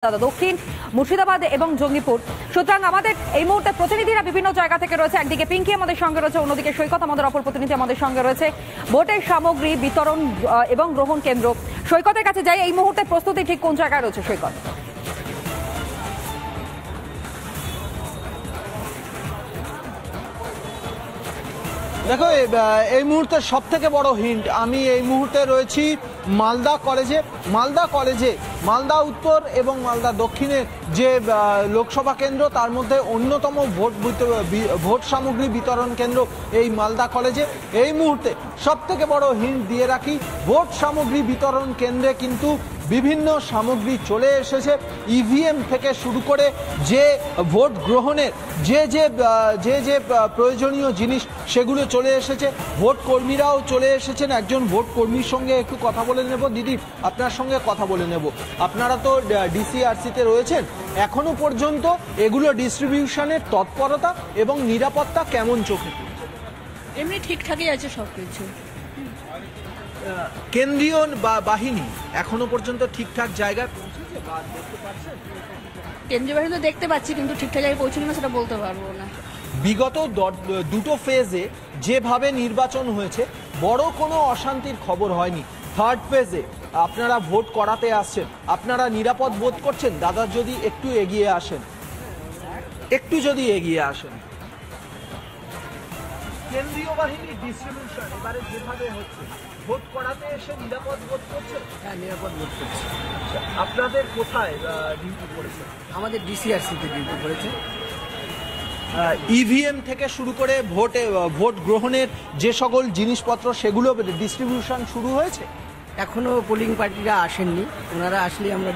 দক্ষিণ মুর্শিদাবাদ এবং জঙ্গিপুর। সুতরাং আমাদের এই মুহূর্তে প্রতিনিধিরা বিভিন্ন জায়গা থেকে রয়েছে। একদিকে পিঙ্কি আমাদের সঙ্গে রয়েছে, অন্যদিকে সৈকত আমাদের অপর প্রতিনিধি আমাদের সঙ্গে রয়েছে। ভোটের সামগ্রী বিতরণ এবং গ্রহণ কেন্দ্র, সৈকতের কাছে যাই। এই মুহূর্তে প্রস্তুতি ঠিক কোন জায়গায় রয়েছে সৈকত? দেখো, এই মুহূর্তে সব থেকে বড় হিন্ট, আমি এই মুহূর্তে রয়েছি মালদা কলেজে। মালদা উত্তর এবং মালদা দক্ষিণের যে লোকসভা কেন্দ্র, তার মধ্যে অন্যতম ভোট সামগ্রী বিতরণ কেন্দ্র এই মালদা কলেজে। এই মুহূর্তে সব থেকে বড় হিন্ট দিয়ে রাখি, ভোট সামগ্রী বিতরণ কেন্দ্রে কিন্তু বিভিন্ন সামগ্রী চলে এসেছে। ইভিএম থেকে শুরু করে যে ভোট গ্রহণের যে প্রয়োজনীয় জিনিস, সেগুলো চলে এসেছে। ভোট কর্মীরাও চলে এসেছেন। একজন ভোট কর্মীর সঙ্গে একটু কথা বলে নেব। দিদি, আপনার সঙ্গে কথা বলে নেব। আপনারা তো ডিসিআরসিতে রয়েছেন, এখনো পর্যন্ত এগুলো ডিস্ট্রিবিউশনের তৎপরতা এবং নিরাপত্তা কেমন চোখে? এমনি ঠিকঠাকই আছে সবকিছু। কেন্দ্রীয় বাহিনী এখনো পর্যন্ত ঠিকঠাক জায়গায় পৌঁছেছে বা দেখতে পাচ্ছেন? কেন্দ্রীয় বাহিনী তো দেখতে পাচ্ছি, কিন্তু ঠিকঠাক জায়গায় পৌঁছবে না সেটা বলতে পারবো না। বিগত দুটো ফেজে যেভাবে নির্বাচন হয়েছে, বড় কোনো অশান্তির খবর হয়নি। থার্ড ফেজে আপনারা ভোট করাতে আসছেন, আপনারা নিরাপদ বোধ করছেন? দাদা, যদি একটু এগিয়ে আসেন, কেন্দ্রীয় বাহিনী ডিস্ট্রিবিউশন এবারে যেভাবে হচ্ছে, ভোট করাতে এসে নিরাপদ বোধ করছে? হ্যাঁ, নিরাপদ বোধ করছে। আপনাদের কোথায় ডিউটি পড়েছে? আমাদের ডিসিআরসিতে ডিউটি পড়েছে। ইভিএম থেকে শুরু করে ভোট গ্রহণের যে সকল জিনিসপত্র, সেগুলো ডিস্ট্রিবিউশন শুরু হয়েছে? এখনো পোলিং পার্টিরা আসেননি, ওনারা আসলে আমরা